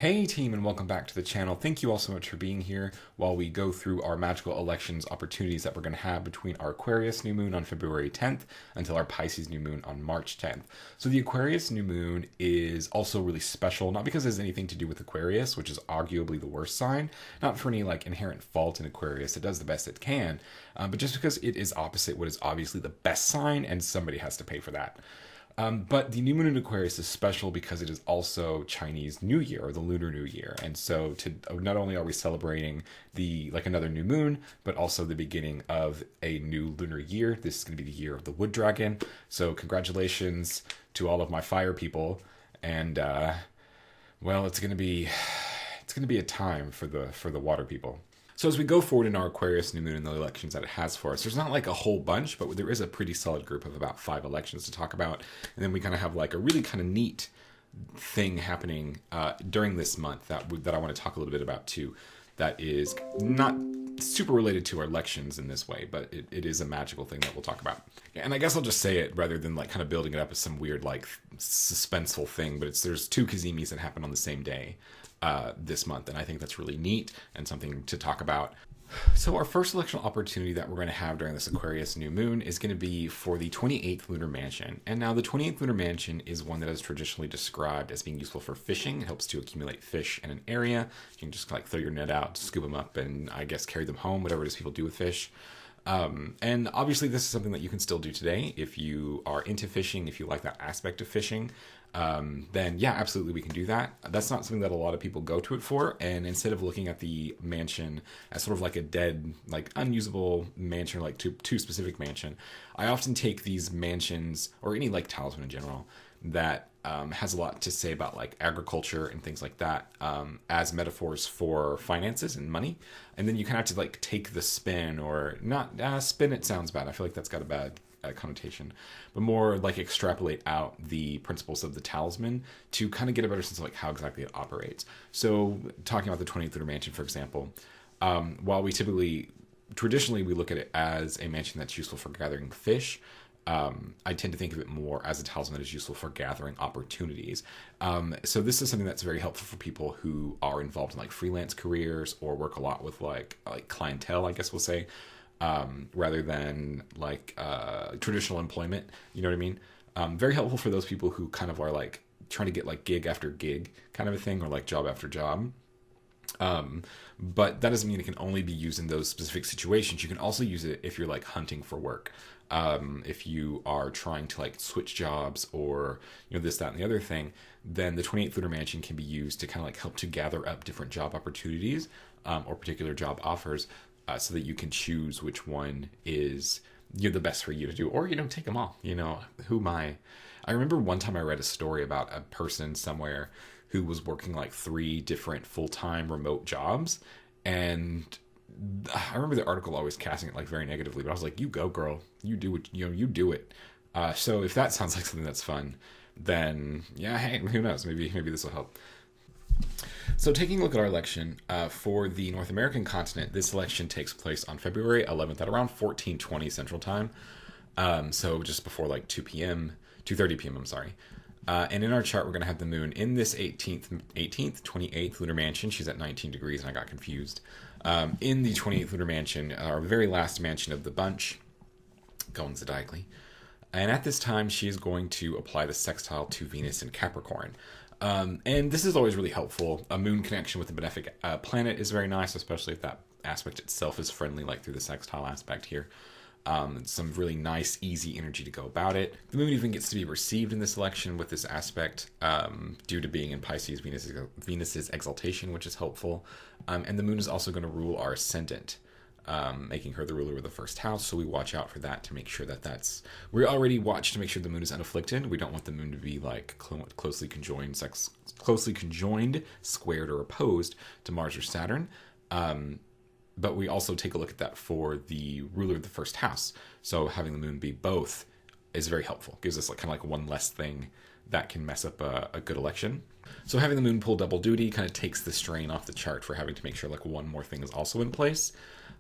Hey team, and welcome back to the channel. Thank you all so much for being here while we go through our magical elections opportunities that we're going to have between our Aquarius New Moon on February 10th until our Pisces New Moon on March 10th. So the Aquarius New Moon is also really special, not because it has anything to do with Aquarius, which is arguably the worst sign, not for any inherent fault in Aquarius. It does the best it can, but just because it is opposite what is obviously the best sign, and somebody has to pay for that. But the new moon in Aquarius is special because it is also Chinese New Year, or the Lunar New Year. And so not only are we celebrating another new moon, but also the beginning of a new lunar year. This is going to be the year of the wood dragon. So congratulations to all of my fire people. And it's going to be a time for the water people. So as we go forward in our Aquarius New Moon and the elections that it has for us, there's not a whole bunch, but there is a pretty solid group of about 5 elections to talk about. And then we kind of have a really kind of neat thing happening during this month that I want to talk a little bit about too. That is not super related to our elections in this way, but it is a magical thing that we'll talk about. And I guess I'll just say it rather than kind of building it up as some weird suspenseful thing, but there's 2 Cazimis that happen on the same day this month, and I think that's really neat and something to talk about. So our first electional opportunity that we're going to have during this Aquarius New Moon is going to be for the 28th Lunar Mansion. And now the 28th Lunar Mansion is one that is traditionally described as being useful for fishing. It helps to accumulate fish in an area. You can just throw your net out, scoop them up, and I guess carry them home, whatever it is people do with fish. And obviously this is something that you can still do today if you are into fishing, if you like that aspect of fishing. Then yeah, absolutely we can do that. That's not something that a lot of people go to it for, and instead of looking at the mansion as sort of a dead, unusable mansion, or too specific mansion, I often take these mansions, or any talisman in general, that has a lot to say about agriculture and things like that, as metaphors for finances and money. And then you kind of have to take the spin, or not spin, it sounds bad, I feel like that's got a bad connotation, but more extrapolate out the principles of the talisman to kind of get a better sense of how exactly it operates. So talking about the 20th Lunar Mansion, for example, while we traditionally we look at it as a mansion that's useful for gathering fish, I tend to think of it more as a talisman that is useful for gathering opportunities. So this is something that's very helpful for people who are involved in freelance careers or work a lot with clientele, I guess we'll say, rather than traditional employment. You know what I mean? Very helpful for those people who kind of are trying to get gig after gig kind of a thing, or job after job. But that doesn't mean it can only be used in those specific situations. You can also use it if you're hunting for work. If you are trying to switch jobs, or this, that, and the other thing, then the 28th Lunar Mansion can be used to kind of help to gather up different job opportunities, or particular job offers, so that you can choose which one is the best for you to do, or take them all. Who am I? I remember one time I read a story about a person somewhere who was working 3 different full-time remote jobs, and I remember the article always casting it very negatively, but I was like, you go, girl, you do it, you do it. So if that sounds like something that's fun, then yeah, hey, who knows, maybe this will help. So taking a look at our election for the North American continent, this election takes place on February 11th at around 14:20 Central Time. So just before 2:30 p.m. I'm sorry. And in our chart, we're going to have the moon in this 28th Lunar Mansion. She's at 19 degrees, and I got confused. In the 28th Lunar Mansion, our very last mansion of the bunch, going zodiacally. And at this time, she is going to apply the sextile to Venus in Capricorn. And this is always really helpful. A moon connection with a benefic planet is very nice, especially if that aspect itself is friendly, through the sextile aspect here. Some really nice, easy energy to go about it. The moon even gets to be received in this election with this aspect, due to being in Pisces, Venus's exaltation, which is helpful. And the moon is also going to rule our ascendant, making her the ruler of the first house. So we watch out for that to make sure we already watch to make sure the moon is unafflicted. We don't want the moon to be closely conjoined, squared, or opposed to Mars or Saturn. But we also take a look at that for the ruler of the first house. So having the moon be both is very helpful. Gives us one less thing that can mess up a good election. So having the moon pull double duty kind of takes the strain off the chart for having to make sure one more thing is also in place.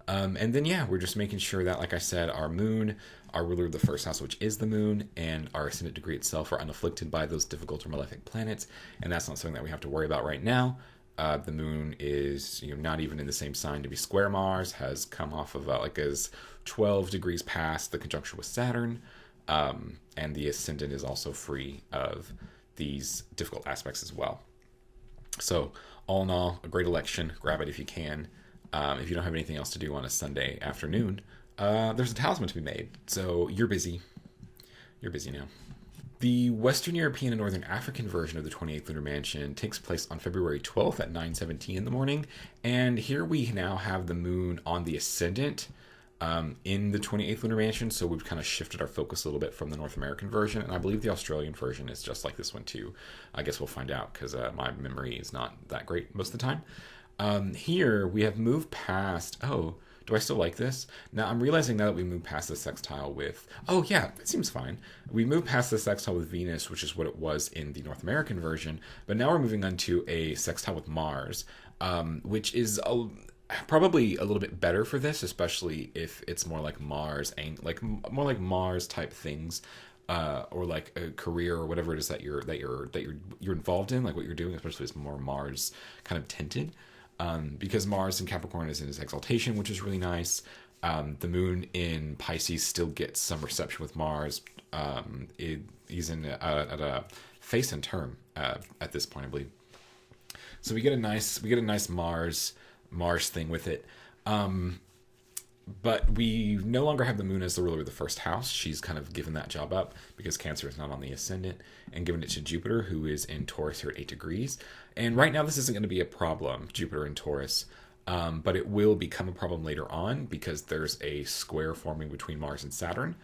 And then yeah, we're just making sure that, like I said, our moon, our ruler of the first house, which is the moon, and our ascendant degree itself are unafflicted by those difficult or malefic planets. And that's not something that we have to worry about right now. The moon is not even in the same sign to be square Mars, has come off of is 12 degrees past the conjunction with Saturn, and the ascendant is also free of these difficult aspects as well. So all in all, a great election. Grab it if you can. If you don't have anything else to do on a Sunday afternoon, there's a talisman to be made. So you're busy. You're busy now. The Western European and Northern African version of the 28th Lunar Mansion takes place on February 12th at 9:17 in the morning. And here we now have the moon on the ascendant in the 28th Lunar Mansion. So we've kind of shifted our focus a little bit from the North American version. And I believe the Australian version is just like this one too. I guess we'll find out because my memory is not that great most of the time. Here we have moved past... Oh, do I still like this? Now, I'm realizing now that we moved past the sextile with... Oh, yeah, it seems fine. We moved past the sextile with Venus, which is what it was in the North American version, but now we're moving on to a sextile with Mars, which is probably a little bit better for this, especially if it's more like Mars, more like Mars type things, or like a career or whatever it is that you're involved in, like what you're doing, especially if it's more Mars kind of tinted. Because Mars in Capricorn is in his exaltation, which is really nice. The moon in Pisces still gets some reception with Mars. He's at a face and term at this point, I believe. So we get a nice Mars thing with it. But we no longer have the moon as the ruler of the first house. She's kind of given that job up because Cancer is not on the ascendant, and given it to Jupiter, who is in Taurus here at 8 degrees. And right now this isn't going to be a problem, Jupiter in Taurus, but it will become a problem later on because there's a square forming between Mars and Saturn.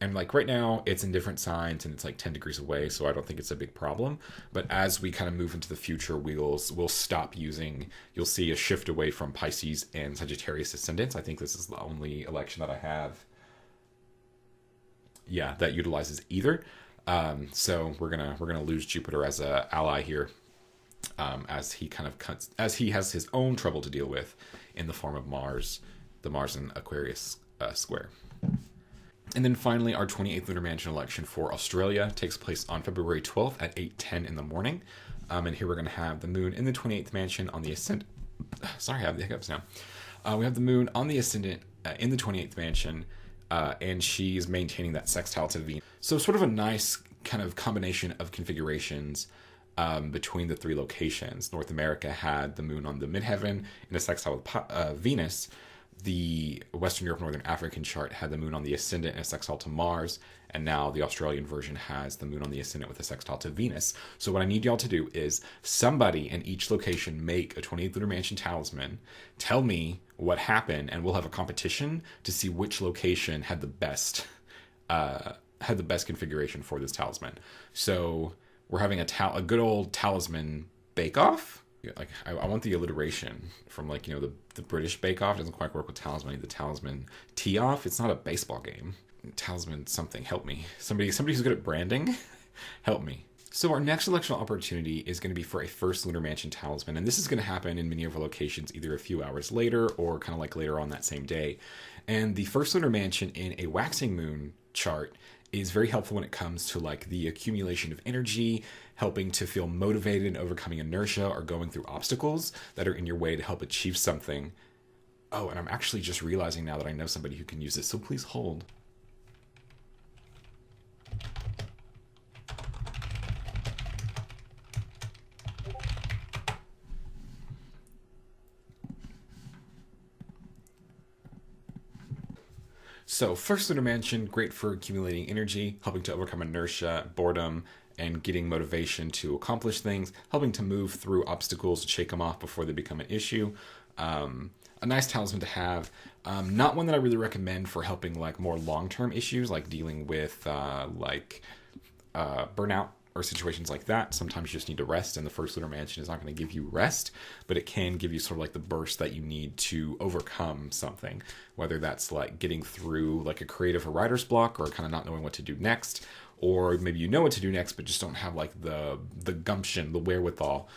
And like right now it's in different signs and it's like 10 degrees away, so I don't think it's a big problem. But as we kind of move into the future, we'll stop using, you'll see a shift away from Pisces and Sagittarius ascendants. I think this is the only election that I have, that utilizes either. So we're gonna lose Jupiter as a ally here, as he has his own trouble to deal with in the form of Mars, the Mars and Aquarius square. And then finally, our 28th Lunar Mansion election for Australia takes place on February 12th at 8:10 in the morning. And here we're going to have the moon in the 28th mansion on the ascendant. Sorry, I have the hiccups now. We have the moon on the ascendant in the 28th mansion, and she's maintaining that sextile to Venus. So sort of a nice kind of combination of configurations between the three locations. North America had the moon on the midheaven in a sextile with Venus. The Western Europe, Northern African chart had the moon on the ascendant and a sextile to Mars, and now the Australian version has the moon on the ascendant with a sextile to Venus. So what I need y'all to do is somebody in each location make a 28th Lunar Mansion talisman, tell me what happened, and we'll have a competition to see which location had the best configuration for this talisman. So we're having a good old talisman bake-off. Like I want the alliteration from the British Bake Off. It doesn't quite work with talisman. I need the talisman tee off. It's not a baseball game. Talisman something. Help me. Somebody who's good at branding. Help me. So our next electional opportunity is going to be for a first Lunar Mansion talisman, and this is going to happen in many of our locations either a few hours later or kind of like later on that same day. And the first Lunar Mansion in a waxing moon chart is very helpful when it comes to like the accumulation of energy, helping to feel motivated and overcoming inertia or going through obstacles that are in your way to help achieve something. Oh, and I'm actually just realizing now that I know somebody who can use this, so please hold. So first Lunar Mansion, great for accumulating energy, helping to overcome inertia, boredom, and getting motivation to accomplish things, helping to move through obstacles and shake them off before they become an issue. A nice talisman to have. Not one that I really recommend for helping like more long-term issues, like dealing with burnout or situations like that. Sometimes you just need to rest, and the first Lunar Mansion is not going to give you rest, but it can give you sort of like the burst that you need to overcome something, whether that's like getting through like a creative or writer's block, or kind of not knowing what to do next, or maybe you know what to do next but just don't have like the gumption, the wherewithal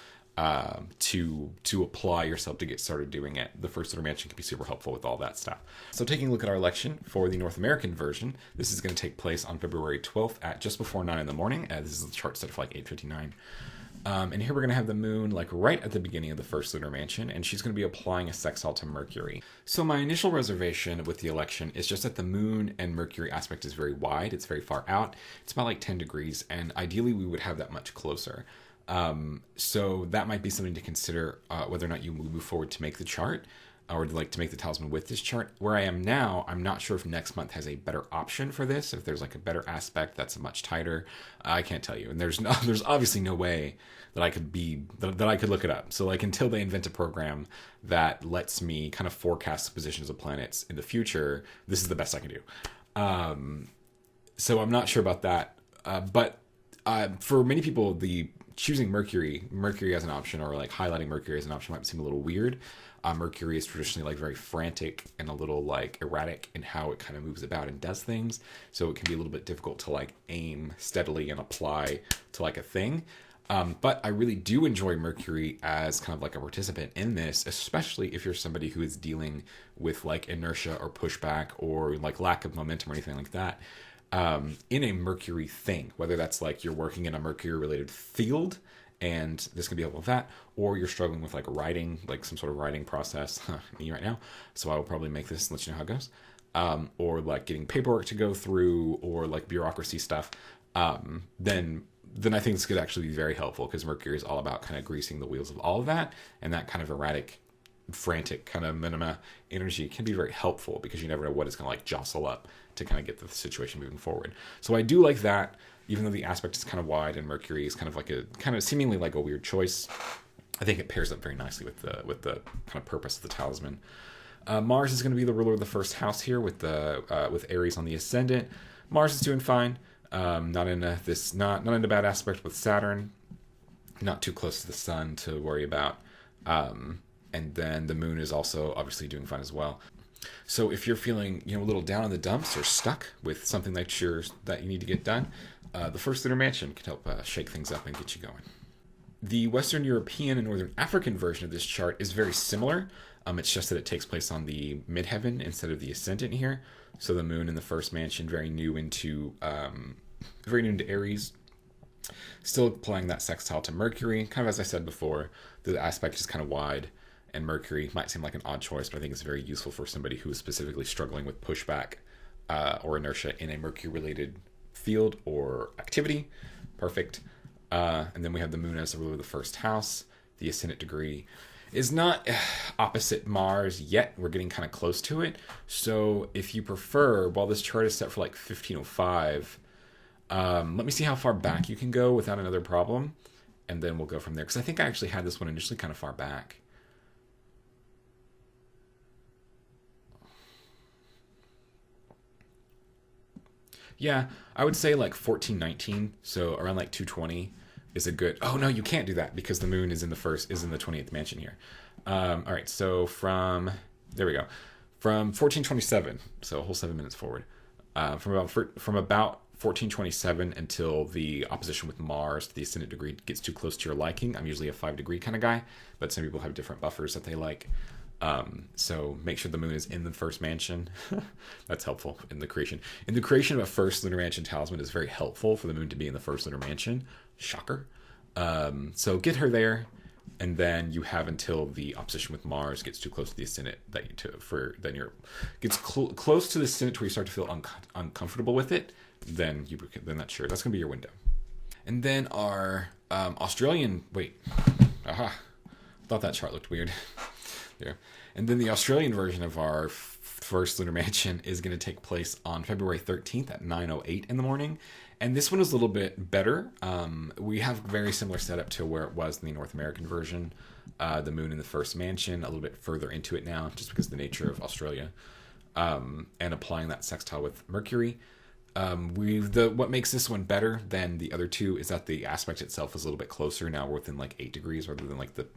to apply yourself to get started doing it. The first Lunar Mansion can be super helpful with all that stuff. So taking a look at our election for the North American version, this is going to take place on February 12th at just before 9 in the morning. This is the chart set for like 8:59. And here we're going to have the moon like right at the beginning of the first lunar mansion, and she's going to be applying a sextile to Mercury. So my initial reservation with the election is just that the moon and Mercury aspect is very wide. It's very far out. It's about like 10 degrees, and ideally we would have that much closer. So that might be something to consider whether or not you move forward to make the chart or like to make the talisman with this chart. Where I am now, I'm not sure if next month has a better option for this, if there's like a better aspect that's much tighter. I can't tell you. And there's obviously no way that I could look it up. So like until they invent a program that lets me kind of forecast the positions of planets in the future, this is the best I can do. So I'm not sure about that. But for many people, the choosing Mercury as an option, or like highlighting Mercury as an option, might seem a little weird. Mercury is traditionally like very frantic and a little like erratic in how it kind of moves about and does things. So it can be a little bit difficult to like aim steadily and apply to like a thing. But I really do enjoy Mercury as kind of like a participant in this, especially if you're somebody who is dealing with like inertia or pushback or like lack of momentum or anything like that. In a Mercury thing, whether that's like you're working in a Mercury related field and this can be helpful with that, or you're struggling with like writing, like some sort of writing process, me right now, so I will probably make this and let you know how it goes, or like getting paperwork to go through, or like bureaucracy stuff, then I think this could actually be very helpful, because Mercury is all about kind of greasing the wheels of all of that, and that kind of erratic, frantic kind of minima energy can be very helpful, because you never know what is going to like jostle up to kind of get the situation moving forward. So I do like that, even though the aspect is kind of wide and Mercury is kind of like a kind of seemingly like a weird choice. I think it pairs up very nicely with the kind of purpose of the talisman. Mars is going to be the ruler of the first house here with Aries on the ascendant. Mars is doing fine. Not in a bad aspect with Saturn. Not too close to the sun to worry about. And then the moon is also obviously doing fine as well. So if you're feeling, a little down in the dumps or stuck with something that you need to get done, the first lunar mansion can help shake things up and get you going. The Western European and Northern African version of this chart is very similar. It's just that it takes place on the midheaven instead of the ascendant here. So the moon in the first mansion, very new into Aries. Still applying that sextile to Mercury. Kind of as I said before, the aspect is kind of wide, and Mercury might seem like an odd choice, but I think it's very useful for somebody who is specifically struggling with pushback or inertia in a Mercury-related field or activity. Perfect. And then we have the moon as the ruler of the first house. The ascendant degree is not opposite Mars yet. We're getting kind of close to it. So if you prefer, while this chart is set for like 1505, let me see how far back you can go without another problem, and then we'll go from there. Because I think I actually had this one initially kind of far back. Yeah, I would say like 1419, so around like 220 is a good... Oh, no, you can't do that because the moon is in the 20th mansion here. All right, so there we go. From 1427, so a whole 7 minutes forward. From about 1427 until the opposition with Mars to the ascendant degree gets too close to your liking. I'm usually a 5-degree kind of guy, but some people have different buffers that they like. So make sure the moon is in the first mansion. That's helpful in the creation. In the creation of a first lunar mansion talisman is very helpful for the moon to be in the first lunar mansion. Shocker. So get her there, and then you have until the opposition with Mars gets too close to the ascendant close to the ascendant where you start to feel uncomfortable with it. Then that's going to be your window. And then our Australian. Wait. Aha. Thought that chart looked weird. Yeah. And then the Australian version of our first lunar mansion is going to take place on February 13th at 9:08 in the morning. And this one is a little bit better. We have a very similar setup to where it was in the North American version. The moon in the first mansion, a little bit further into it now, just because of the nature of Australia. And applying that sextile with Mercury. What makes this one better than the other two is that the aspect itself is a little bit closer. Now we're within like 8 degrees rather than like the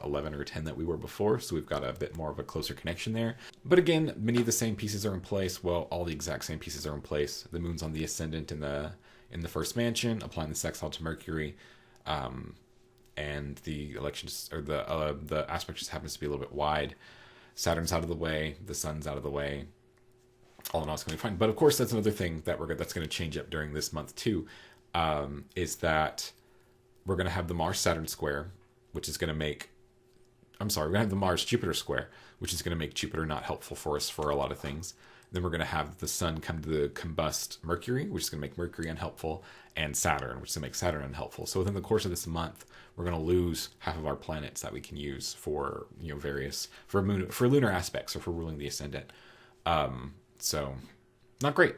11 or 10 that we were before. So we've got a bit more of a closer connection there. But again, many of the same pieces are in place. Well, all the exact same pieces are in place. The moon's on the ascendant in the first mansion, applying the sextile to Mercury, and the elections or the aspect just happens to be a little bit wide. Saturn's out of the way. The sun's out of the way. All in all, it's going to be fine. But of course, that's another thing that's going to change up during this month too, is that we're going to have the Mars-Saturn square, which is going to make... I'm sorry, we're going to have the Mars-Jupiter square, which is going to make Jupiter not helpful for us for a lot of things. Then we're going to have the Sun come to the combust Mercury, which is going to make Mercury unhelpful, and Saturn, which is going to make Saturn unhelpful. So within the course of this month, we're going to lose half of our planets that we can use for, various, for lunar aspects or for ruling the ascendant. So not great.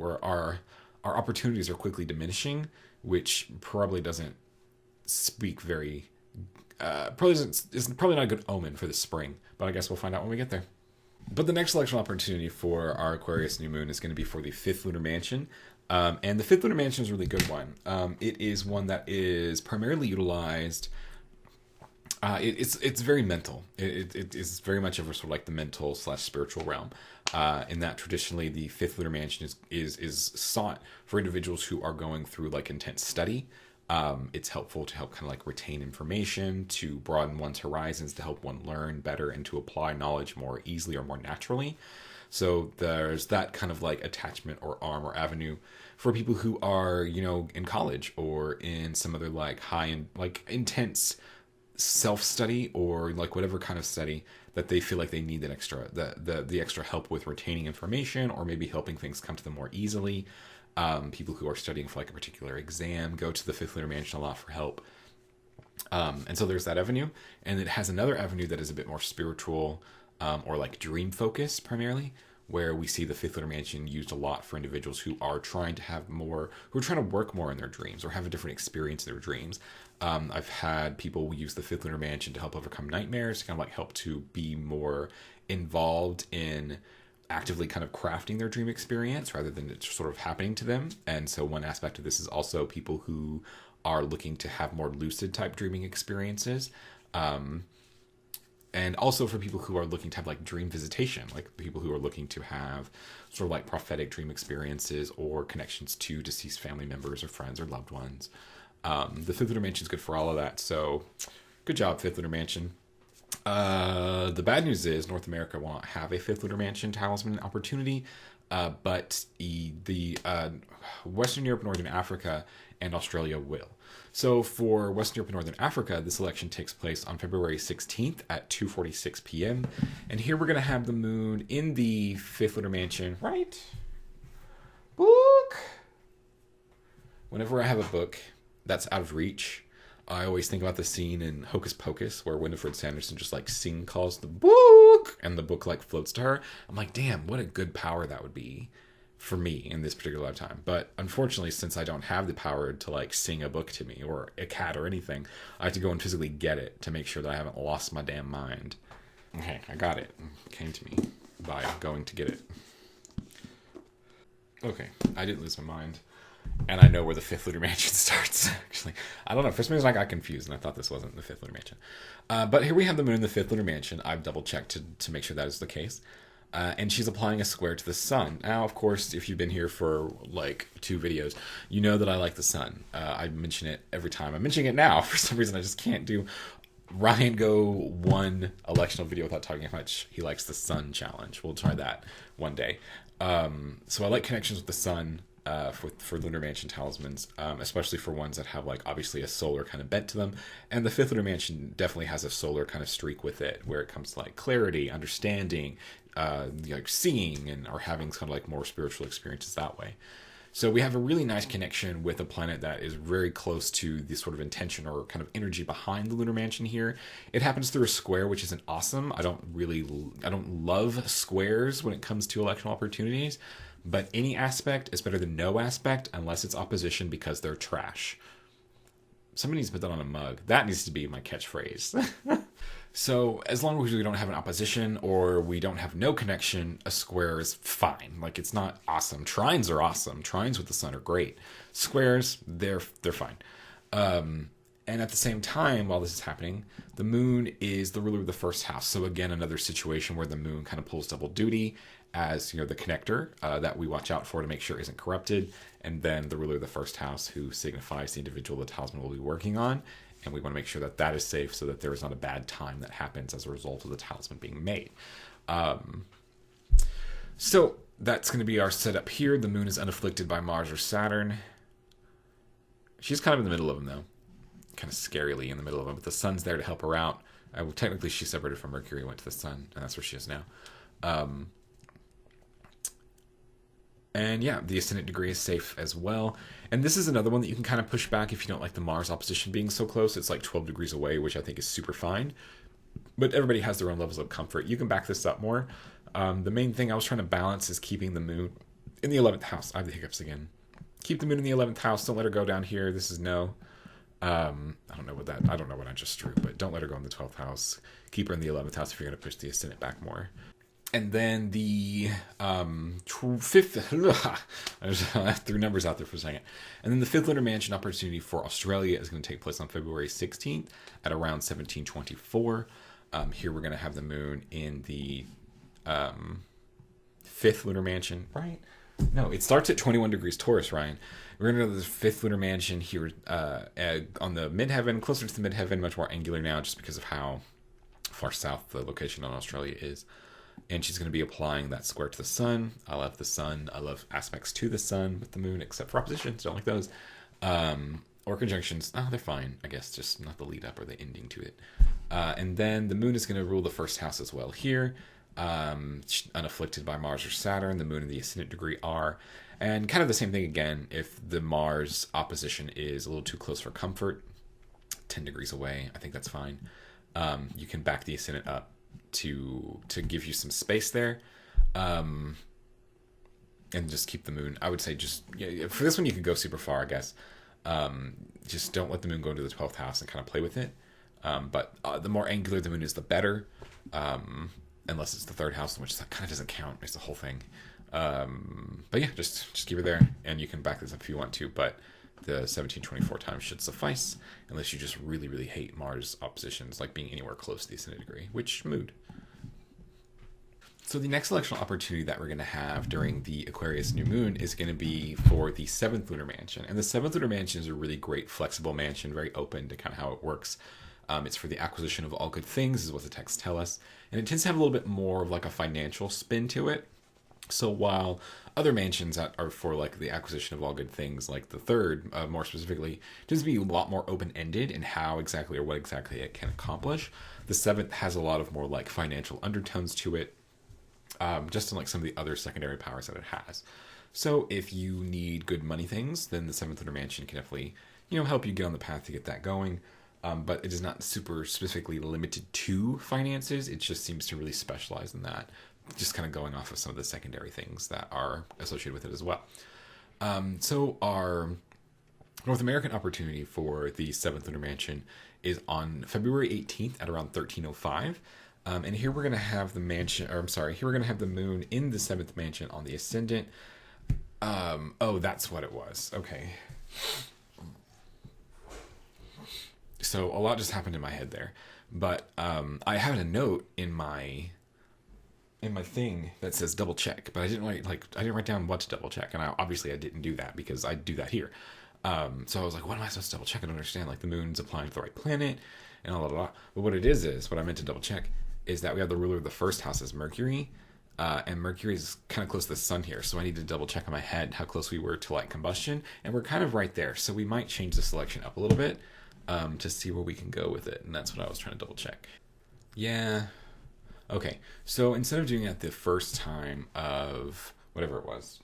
Our opportunities are quickly diminishing, which probably doesn't speak very... is probably not a good omen for the spring, but I guess we'll find out when we get there. But the next election opportunity for our Aquarius New Moon is going to be for the 5th Lunar Mansion. And the 5th Lunar Mansion is a really good one. It is one that is primarily utilized... It's very mental. It is very much of a sort of like the mental / spiritual realm. In that traditionally the 5th Lunar Mansion is sought for individuals who are going through like intense study. It's helpful to help kind of like retain information, to broaden one's horizons, to help one learn better and to apply knowledge more easily or more naturally. So there's that kind of like attachment or arm or avenue for people who are, in college or in some other like intense self-study or like whatever kind of study that they feel like they need that extra, the extra help with retaining information or maybe helping things come to them more easily. People who are studying for like a particular exam go to the 5th Lunar Mansion a lot for help. And so there's that avenue. And it has another avenue that is a bit more spiritual or like dream focused primarily, where we see the 5th Lunar Mansion used a lot for individuals who are trying to work more in their dreams or have a different experience in their dreams. I've had people use the 5th Lunar Mansion to help overcome nightmares, to kind of like help to be more involved in actively kind of crafting their dream experience rather than it sort of happening to them. And so one aspect of this is also people who are looking to have more lucid type dreaming experiences. And also for people who are looking to have like dream visitation, like people who are looking to have sort of like prophetic dream experiences or connections to deceased family members or friends or loved ones. The 5th Lunar Mansion is good for all of that. So good job, 5th Lunar Mansion. The bad news is North America will not have a 5th Lunar Mansion talisman opportunity, but the Western Europe, Northern Africa, and Australia will. So for Western Europe and Northern Africa, this election takes place on February 16th at 2:46 p.m. And here we're going to have the moon in the 5th Lunar Mansion, right? Book! Whenever I have a book that's out of reach, I always think about the scene in Hocus Pocus where Winifred Sanderson just like calls the book and the book like floats to her. I'm like, damn, what a good power that would be for me in this particular lifetime. But unfortunately, since I don't have the power to like sing a book to me or a cat or anything, I have to go and physically get it to make sure that I haven't lost my damn mind. Okay, I got it. It came to me by going to get it. Okay, I didn't lose my mind. And I know where the 5th Lunar Mansion starts, actually. I don't know. For some reason, I got confused, and I thought this wasn't the 5th Lunar Mansion. But here we have the moon in the 5th Lunar Mansion. I've double-checked to make sure that is the case. And she's applying a square to the sun. Now, of course, if you've been here for, like, 2 videos, you know that I like the sun. I mention it every time. I'm mentioning it now. For some reason, I just can't do Ryan go one electional video without talking how much he likes the sun challenge. We'll try that one day. So I like connections with the sun. For Lunar Mansion talismans, especially for ones that have like obviously a solar kind of bent to them. And the 5th Lunar Mansion definitely has a solar kind of streak with it, where it comes to like clarity, understanding, like seeing, and or having kind of like more spiritual experiences that way. So we have a really nice connection with a planet that is very close to the sort of intention or kind of energy behind the Lunar Mansion here. It happens through a square, which isn't awesome. I don't love squares when it comes to electional opportunities. But any aspect is better than no aspect unless it's opposition because they're trash. Somebody needs to put that on a mug. That needs to be my catchphrase. So as long as we don't have an opposition or we don't have no connection, a square is fine. Like, it's not awesome. Trines are awesome. Trines with the sun are great. Squares, they're fine. And at the same time, while this is happening, the moon is the ruler of the first house. So again, another situation where the moon kind of pulls double duty as, the connector that we watch out for to make sure isn't corrupted, and then the ruler of the first house, who signifies the individual the talisman will be working on, and we want to make sure that that is safe so that there is not a bad time that happens as a result of the talisman being made. So that's going to be our setup here. The moon is unafflicted by Mars or Saturn. She's kind of in the middle of them, though. kind of scarily in the middle of them. But the sun's there to help her out. Well, technically, she separated from Mercury, went to the sun, and that's where she is now. And yeah, the ascendant degree is safe as well. And this is another one that you can kind of push back if you don't like the Mars opposition being so close. It's like 12 degrees away, which I think is super fine. But everybody has their own levels of comfort. You can back this up more. The main thing I was trying to balance is keeping the moon in the 11th house. I have the hiccups again. Keep the moon in the 11th house. Don't let her go down here. This is no. I don't know what I just drew, but don't let her go in the 12th house. Keep her in the 11th house if you're going to push the ascendant back more. And then the fifth, I threw numbers out there for a second. And then the fifth lunar mansion opportunity for Australia is going to take place on February 16th at around 1724. Here we're going to have the moon in the fifth lunar mansion, right? No, it starts at 21 degrees Taurus, Ryan. We're going to go to the fifth lunar mansion here on the midheaven, closer to the midheaven, much more angular now just because of how far south the location on Australia is. And she's going to be applying that square to the sun. I love the sun. I love aspects to the sun with the moon, except for oppositions. Don't like those. Or conjunctions. They're fine, I guess. Just not the lead up or the ending to it. And then the moon is going to rule the first house as well here. Unafflicted by Mars or Saturn. The moon and the ascendant degree are. And kind of the same thing again. If the Mars opposition is a little too close for comfort, 10 degrees away, I think that's fine. You can back the ascendant up to give you some space there, and just keep the moon. I would say for this one you could go super far, I guess. Just don't let the moon go into the 12th house and kind of play with it. But the more angular the moon is, the better. Unless it's the third house, which that kind of doesn't count. It's the whole thing. But yeah, just keep her there, and you can back this up if you want to. But the 1724 times should suffice, unless you just really, really hate Mars oppositions, like being anywhere close to the ascendant degree, which mood. So the next electional opportunity that we're going to have during the Aquarius New Moon is going to be for the 7th Lunar Mansion. And the 7th Lunar Mansion is a really great, flexible mansion, very open to kind of how it works. It's for the acquisition of all good things, is what the texts tell us. And it tends to have a little bit more of like a financial spin to it. So while other mansions that are for like the acquisition of all good things, like the third, more specifically, tends to be a lot more open-ended in how exactly or what exactly it can accomplish, the 7th has a lot of more like financial undertones to it, just in like some of the other secondary powers that it has. So if you need good money things, then the 7th Lunar Mansion can definitely, help you get on the path to get that going. But it is not super specifically limited to finances. It just seems to really specialize in that. Just kind of going off of some of the secondary things that are associated with it as well. So our North American opportunity for the 7th Lunar Mansion is on February 18th at around 1305. And here we're going to have the here we're going to have the moon in the 7th mansion on the ascendant. That's what it was. Okay. So a lot just happened in my head there. But I had a note in my thing that says double check, but I didn't write down what to double check, and I didn't do that because I do that here. So I was like, what am I supposed to double check? I don't understand. Like the moon's applying to the right planet and all blah. But what it is what I meant to double check is that we have the ruler of the first house as Mercury, and Mercury is kind of close to the sun here. So I need to double check in my head how close we were to light combustion, and we're kind of right there. So we might change the selection up a little bit to see where we can go with it, and that's what I was trying to double check. Yeah. Okay, so instead of doing it the first time of whatever it was,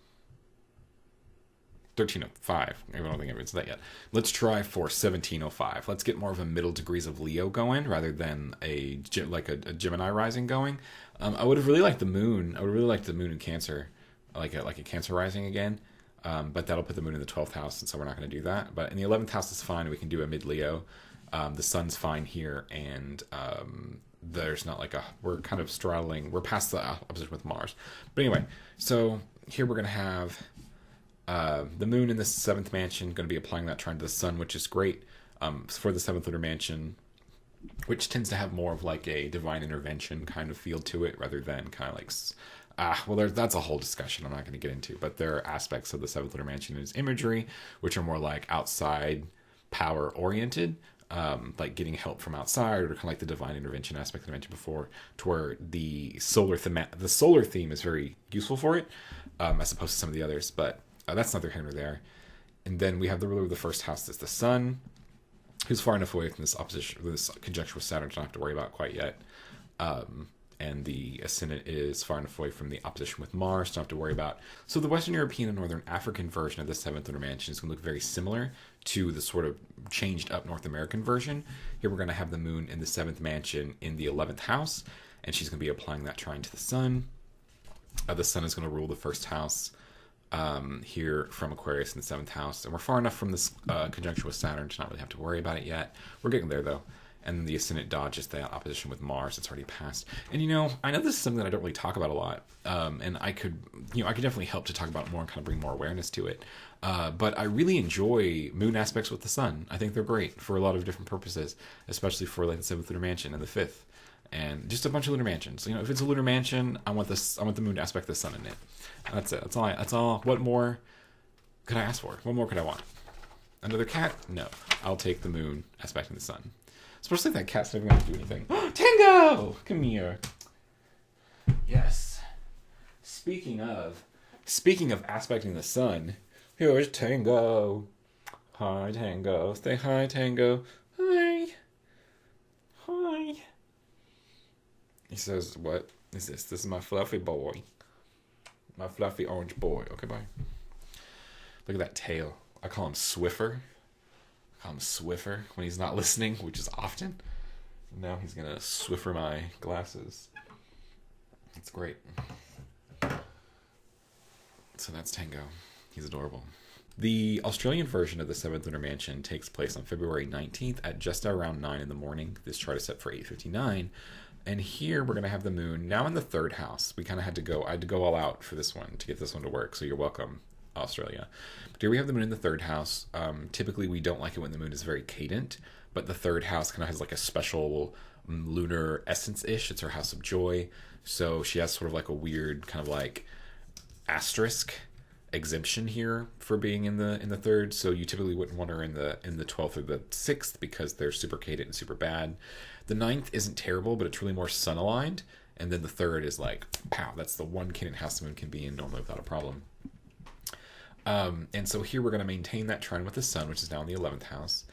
1305, I don't think I've said that yet. Let's try for 1705. Let's get more of a middle degrees of Leo going rather than a Gemini rising going. I would have really liked the moon. I would really like the moon in Cancer, like a Cancer rising again. But that'll put the moon in the 12th house, and so we're not going to do that. But in the 11th house is fine. We can do a mid Leo. The sun's fine here, and there's not we're kind of straddling, we're past the opposition with Mars. But anyway, so here we're going to have the moon in the 7th mansion, going to be applying that trine to the sun, which is great for the 7th lunar mansion, which tends to have more of like a divine intervention kind of feel to it, rather than kind of like, that's a whole discussion I'm not going to get into, but there are aspects of the 7th lunar mansion as imagery, which are more like outside power oriented, like getting help from outside, or kind of like the divine intervention aspect I mentioned before, to where the solar theme is very useful for it, as opposed to some of the others, but that's neither here nor there. And then we have the ruler of the first house, that's the sun. who's far enough away from this opposition, this conjunction with Saturn to not have to worry about quite yet. And the ascendant is far enough away from the opposition with Mars to not have to worry about. So the Western European and Northern African version of the 7th Lunar Mansion is going to look very similar to the sort of changed up North American version. Here we're going to have the moon in the 7th mansion in the 11th house, and she's going to be applying that trine to the sun. The sun is going to rule the first house here from Aquarius in the 7th house. And we're far enough from this conjunction with Saturn to not really have to worry about it yet. We're getting there, though. And then the ascendant dodges the opposition with Mars. It's already passed. And, I know this is something that I don't really talk about a lot. And I could definitely help to talk about it more and kind of bring more awareness to it. But I really enjoy moon aspects with the sun. I think they're great for a lot of different purposes, especially for like the 7th lunar mansion and the 5th. And just a bunch of lunar mansions. If it's a lunar mansion, I want the moon to aspect the sun in it. And that's it. That's all. What more could I ask for? What more could I want? Another cat? No. I'll take the moon aspecting the sun. Especially if that cat's never going to do anything. Tango! Come here. Yes. Speaking of aspecting the sun, here's Tango. Hi, Tango. Say hi, Tango. Hi. Hi. He says, what is this? This is my fluffy boy. My fluffy orange boy. Okay, bye. Look at that tail. I call him Swiffer. Swiffer when he's not listening, which is often. Now he's gonna Swiffer my glasses. It's great. So that's Tango. He's adorable. The Australian version of the 7th Lunar Mansion takes place on February 19th at just around 9 in the morning. This chart is set for 8:59. And here we're going to have the moon now in the 3rd house. I had to go all out for this one to get this one to work. So you're welcome, Australia. But here we have the moon in the 3rd house. Typically we don't like it when the moon is very cadent, but the 3rd house kind of has like a special lunar essence-ish. It's her house of joy. So she has sort of like a weird kind of like asterisk exemption here for being in the 3rd. So you typically wouldn't want her in the 12th or the 6th because they're super cadent and super bad. The 9th isn't terrible, but it's really more sun aligned. And then the 3rd is like, pow, that's the one cadent house the moon can be in normally without a problem. And so here we're going to maintain that trine with the sun, which is now in the 11th house.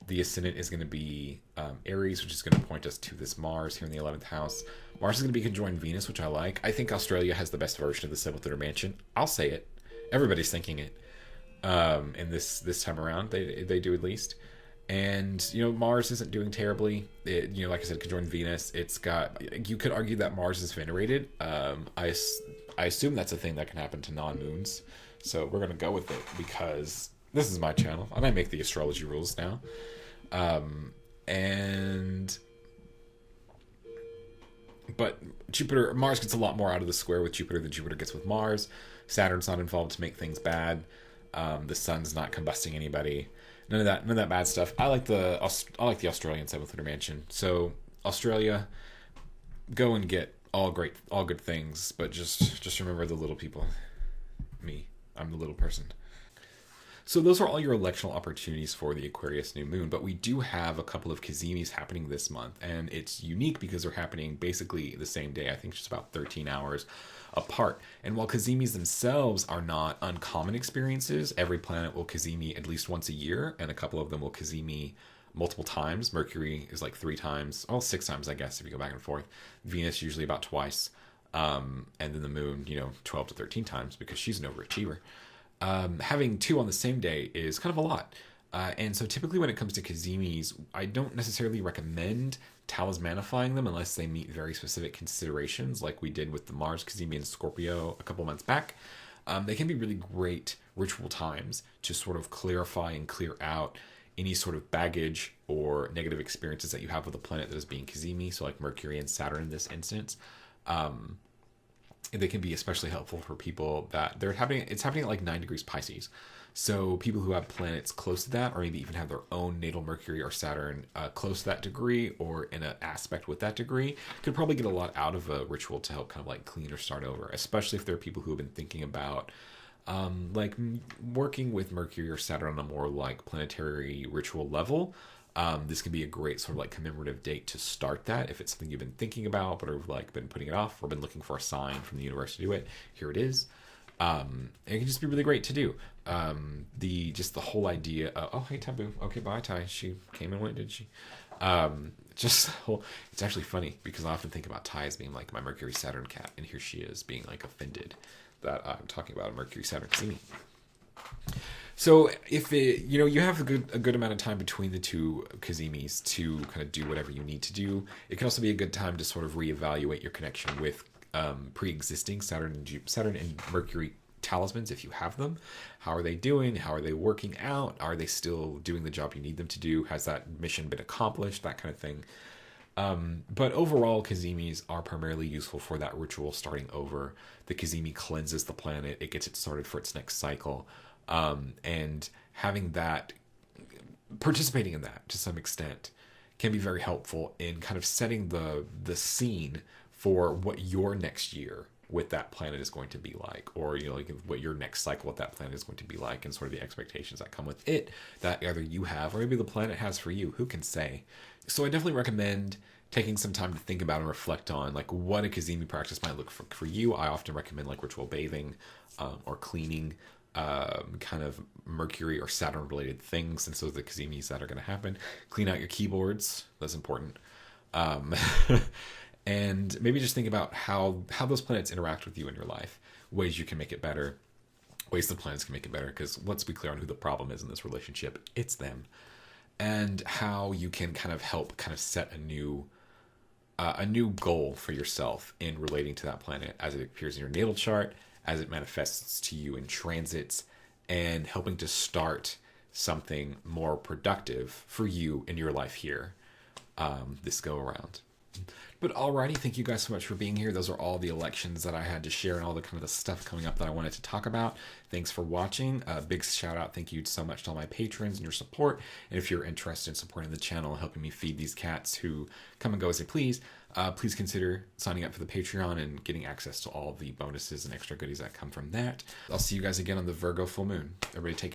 The ascendant is going to be Aries, which is going to point us to this Mars here in the 11th house. Mars is going to be conjoined Venus, which I like. I think Australia has the best version of the 7th Lunar Mansion. I'll say it. Everybody's thinking it. And this time around, they do at least. And, Mars isn't doing terribly. It, like I said, conjoined Venus. It's got, you could argue that Mars is venerated. I assume that's a thing that can happen to non-moons. So we're going to go with it because this is my channel and I make the astrology rules now. But Mars gets a lot more out of the square with Jupiter than Jupiter gets with Mars. Saturn's not involved to make things bad. The sun's not combusting anybody. None of that bad stuff. I like the Australian 7th Lunar Mansion. So Australia, go and get all good things, but just remember the little people. Me, I'm the little person. So those are all your electional opportunities for the Aquarius New Moon, but we do have a couple of Cazimis happening this month, and it's unique because they're happening basically the same day. I think just about 13 hours apart. And while Cazimis themselves are not uncommon experiences, every planet will Cazimi at least once a year, and a couple of them will Cazimi multiple times. Mercury is like 3 times, well, 6 times, I guess, if you go back and forth. Venus usually about twice, and then the moon, 12 to 13 times because she's an overachiever. Having 2 on the same day is kind of a lot. And so typically when it comes to Cazimis, I don't necessarily recommend talismanifying them unless they meet very specific considerations, like we did with the Mars Cazimi in Scorpio a couple months back. They can be really great ritual times to sort of clarify and clear out any sort of baggage or negative experiences that you have with a planet that is being Cazimi, so like Mercury and Saturn in this instance. They can be especially helpful for people that it's happening at like 9 degrees Pisces. So people who have planets close to that, or maybe even have their own natal Mercury or Saturn close to that degree, or in an aspect with that degree, could probably get a lot out of a ritual to help kind of like clean or start over, especially if there are people who have been thinking about like working with Mercury or Saturn on a more like planetary ritual level. This can be a great sort of like commemorative date to start that. If it's something you've been thinking about, but have like been putting it off or been looking for a sign from the universe to do it, here it is. It can just be really great to do. The whole idea of, oh, hey, Taboo. Okay, bye, Ty. She came and went, did she? Just the whole, it's actually funny because I often think about Ty as being like my Mercury Saturn cat, and here she is being like offended that I'm talking about a Mercury Saturn Cazimis. So if you have a good amount of time between the two Cazimis to kind of do whatever you need to do, it can also be a good time to sort of reevaluate your connection with pre-existing Saturn and Mercury talismans if you have them. How are they doing? How are they working out? Are they still doing the job you need them to do? Has that mission been accomplished? That kind of thing. But overall, Cazimis are primarily useful for that ritual starting over. The Cazimi cleanses the planet. It gets it started for its next cycle. And having that, participating in that to some extent, can be very helpful in kind of setting the scene for what your next year with that planet is going to be like, or like what your next cycle with that planet is going to be like, and sort of the expectations that come with it that either you have or maybe the planet has for you. Who can say? So I definitely recommend taking some time to think about and reflect on like what a Cazimi practice might look for you. I often recommend like ritual bathing or cleaning kind of Mercury or Saturn related things, since those are the Cazimis that are going to happen. Clean out your keyboards. That's important. And maybe just think about how those planets interact with you in your life, ways you can make it better, ways the planets can make it better, because let's be clear on who the problem is in this relationship. It's them. And how you can kind of help kind of set a new goal for yourself in relating to that planet as it appears in your natal chart, as it manifests to you in transits, and helping to start something more productive for you in your life here this go around. But alrighty, thank you guys so much for being here. Those are all the elections that I had to share and all the kind of the stuff coming up that I wanted to talk about. Thanks for watching. Big shout out, thank you so much to all my patrons and your support. And if you're interested in supporting the channel and helping me feed these cats who come and go as they please, please consider signing up for the Patreon and getting access to all the bonuses and extra goodies that come from that. I'll see you guys again on the Virgo full moon. Everybody take care.